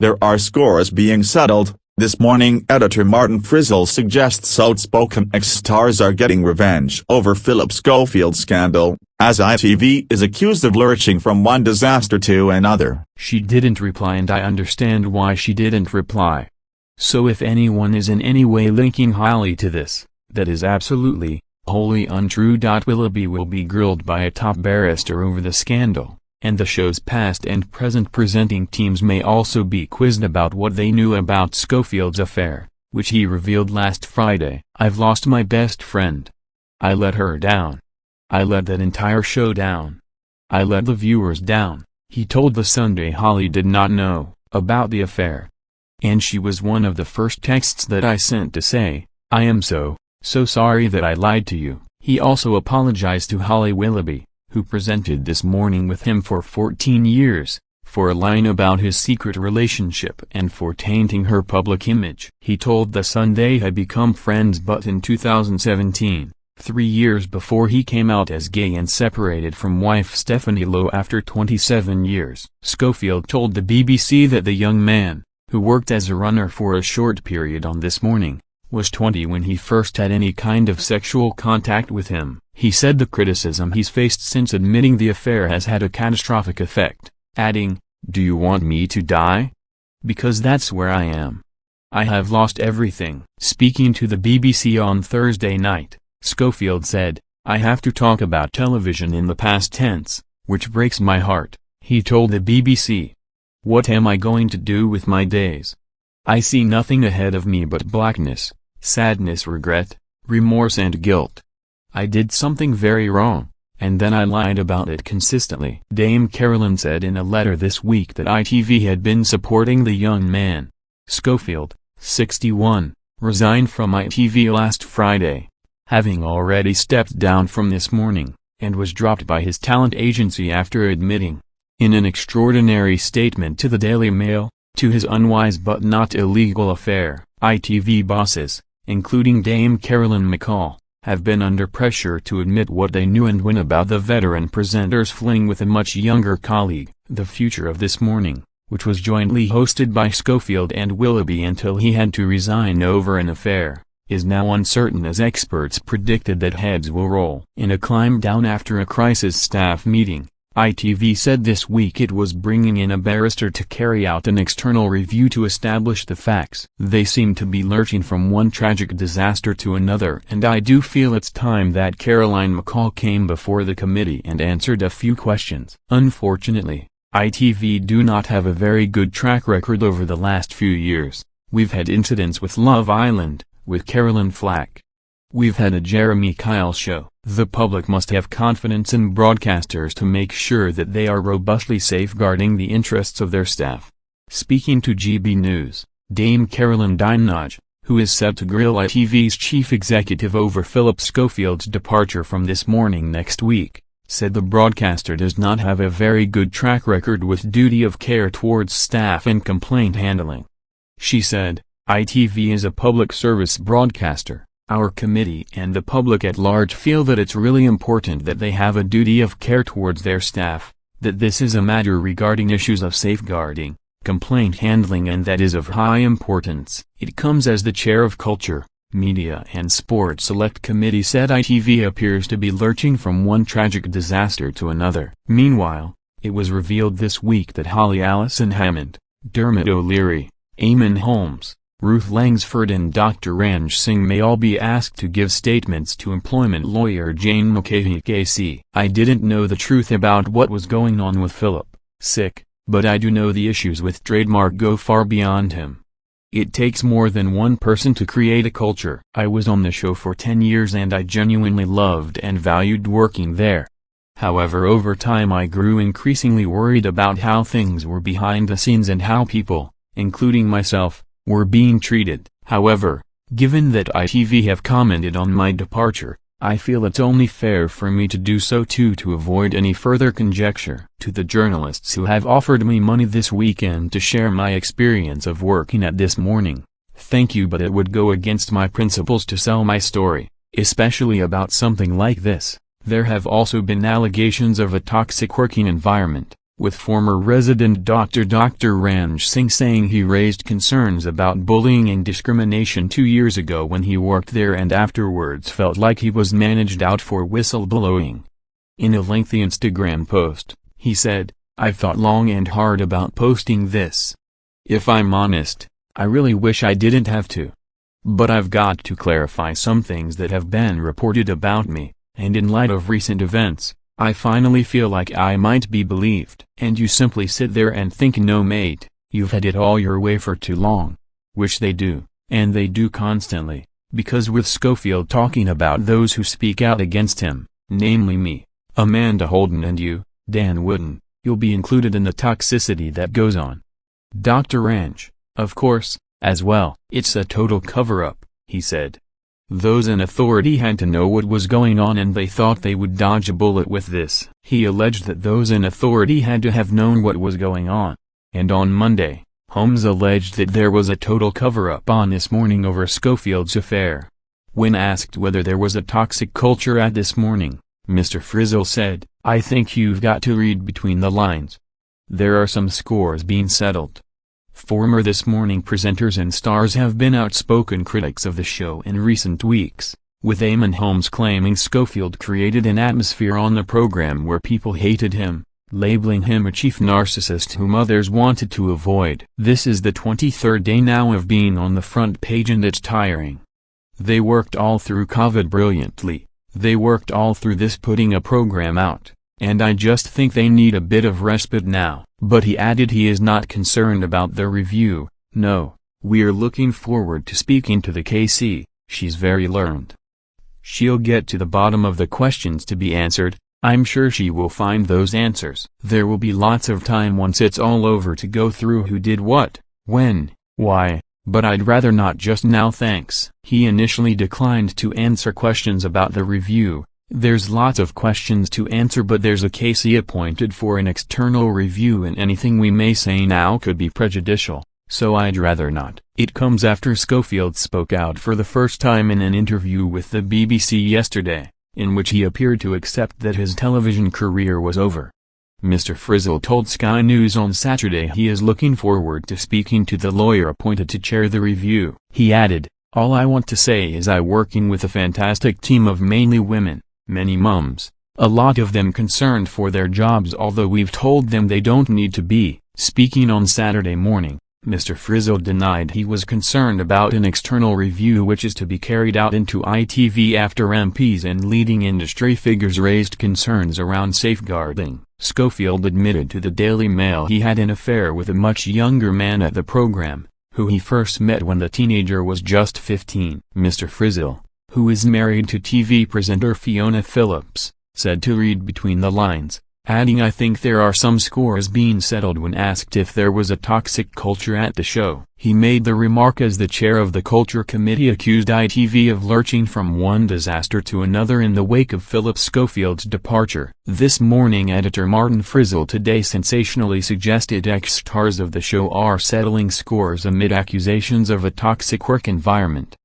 there are scores being settled. This morning editor Martin Frizell suggests outspoken ex-stars are getting revenge over Phillip Schofield scandal, as ITV is accused of lurching from one disaster to another. She didn't reply, and I understand why she didn't reply. So if anyone is in any way linking Holly to this, that is absolutely, wholly untrue. Willoughby will be grilled by a top barrister over the scandal, and the show's past and present presenting teams may also be quizzed about what they knew about Schofield's affair, which he revealed last Friday. "I've lost my best friend. I let her down. I let that entire show down. I let the viewers down," he told The Sunday. Holly did not know about the affair, and she was one of the first texts that I sent to say, "I am so sorry that I lied to you." He also apologized to Holly Willoughby, who presented This Morning with him for 14 years, for lying about his secret relationship and for tainting her public image. He told The Sun they had become friends, but in 2017, 3 years before he came out as gay and separated from wife Stephanie Lowe after 27 years. Schofield told the BBC that the young man, who worked as a runner for a short period on This Morning, was 20 when he first had any kind of sexual contact with him. He said the criticism he's faced since admitting the affair has had a catastrophic effect, adding, "Do you want me to die? Because that's where I am. I have lost everything." Speaking to the BBC on Thursday night, Schofield said, "I have to talk about television in the past tense, which breaks my heart." He told the BBC, "What am I going to do with my days? I see nothing ahead of me but blackness, sadness, regret, remorse and guilt. I did something very wrong, and then I lied about it consistently." Dame Carolyn said in a letter this week that ITV had been supporting the young man. Schofield, 61, resigned from ITV last Friday, having already stepped down from This Morning, and was dropped by his talent agency after admitting, in an extraordinary statement to the Daily Mail, to his unwise but not illegal affair. ITV bosses, including Dame Carolyn McCall, have been under pressure to admit what they knew and when about the veteran presenter's fling with a much younger colleague. The future of This Morning, which was jointly hosted by Schofield and Willoughby until he had to resign over an affair, is now uncertain as experts predicted that heads will roll. In a climb down after a crisis staff meeting, ITV said this week it was bringing in a barrister to carry out an external review to establish the facts. "They seem to be lurching from one tragic disaster to another, and I do feel it's time that Caroline McCall came before the committee and answered a few questions." Unfortunately, ITV do not have a very good track record over the last few years. "We've had incidents with Love Island, with Caroline Flack. We've had a Jeremy Kyle show." The public must have confidence in broadcasters to make sure that they are robustly safeguarding the interests of their staff. Speaking to GB News, Dame Caroline Dinenage, who is set to grill ITV's chief executive over Phillip Schofield's departure from This Morning next week, said the broadcaster does not have a very good track record with duty of care towards staff and complaint handling. She said, "ITV is a public service broadcaster. Our committee and the public at large feel that it's really important that they have a duty of care towards their staff, that this is a matter regarding issues of safeguarding, complaint handling, and that is of high importance." It comes as the chair of Culture, Media and Sport Select Committee said ITV appears to be lurching from one tragic disaster to another. Meanwhile, it was revealed this week that Holly Allison Hammond, Dermot O'Leary, Eamon Holmes, Ruth Langsford and Dr. Ranj Singh may all be asked to give statements to employment lawyer Jane Mulcahy KC. "I didn't know the truth about what was going on with Phillip, but I do know the issues with trademark go far beyond him. It takes more than one person to create a culture. I was on the show for 10 years and I genuinely loved and valued working there. However, over time I grew increasingly worried about how things were behind the scenes and how people, including myself, were being treated. However, given that ITV have commented on my departure, I feel it's only fair for me to do so too, to avoid any further conjecture." To the journalists who have offered me money this weekend to share my experience of working at This Morning, thank you, but it would go against my principles to sell my story, especially about something like this. There have also been allegations of a toxic working environment. with former resident Dr. Ranj Singh saying he raised concerns about bullying and discrimination 2 years ago when he worked there and afterwards felt like he was managed out for whistleblowing. In a lengthy Instagram post, he said, "I've thought long and hard about posting this. If I'm honest, I really wish I didn't have to. But I've got to clarify some things that have been reported about me, and in light of recent events, I finally feel like I might be believed." And you simply sit there and think, no mate, you've had it all your way for too long. Which they do, and they do constantly, because with Schofield talking about those who speak out against him, namely me, Amanda Holden and you, Dan Wooden, you'll be included in the toxicity that goes on. Dr. Ranj, of course, as well. "It's a total cover-up," he said. "Those in authority had to know what was going on and they thought they would dodge a bullet with this." He alleged that those in authority had to have known what was going on. And on Monday, Holmes alleged that there was a total cover-up on This Morning over Schofield's affair. When asked whether there was a toxic culture at This Morning, Mr. Frizell said, "I think you've got to read between the lines. There are some scores being settled." Former This Morning presenters and stars have been outspoken critics of the show in recent weeks, with Eamon Holmes claiming Schofield created an atmosphere on the program where people hated him, labeling him a chief narcissist whom others wanted to avoid. "This is the 23rd day now of being on the front page and it's tiring. They worked all through COVID brilliantly, they worked all through this putting a program out, and I just think they need a bit of respite now." But he added he is not concerned about the review. "No, we're looking forward to speaking to the KC, she's very learned. She'll get to the bottom of the questions to be answered, I'm sure she will find those answers. There will be lots of time once it's all over to go through who did what, when, why, but I'd rather not just now, thanks." He initially declined to answer questions about the review. "There's lots of questions to answer, but there's a KC appointed for an external review and anything we may say now could be prejudicial, so I'd rather not." It comes after Schofield spoke out for the first time in an interview with the BBC yesterday, in which he appeared to accept that his television career was over. Mr. Frizell told Sky News on Saturday he is looking forward to speaking to the lawyer appointed to chair the review. He added, "All I want to say is I'm working with a fantastic team of mainly women. Many mums, a lot of them concerned for their jobs although we've told them they don't need to be." Speaking on Saturday morning, Mr. Frizell denied he was concerned about an external review which is to be carried out into ITV after MPs and leading industry figures raised concerns around safeguarding. Schofield admitted to the Daily Mail he had an affair with a much younger man at the program, who he first met when the teenager was just 15. Mr. Frizell, who is married to TV presenter Fiona Phillips, said to read between the lines, adding, "I think there are some scores being settled." When asked if there was a toxic culture at the show, he made the remark as the chair of the Culture Committee accused ITV of lurching from one disaster to another in the wake of Phillip Schofield's departure. This Morning editor Martin Frizell today sensationally suggested ex-stars of the show are settling scores amid accusations of a toxic work environment.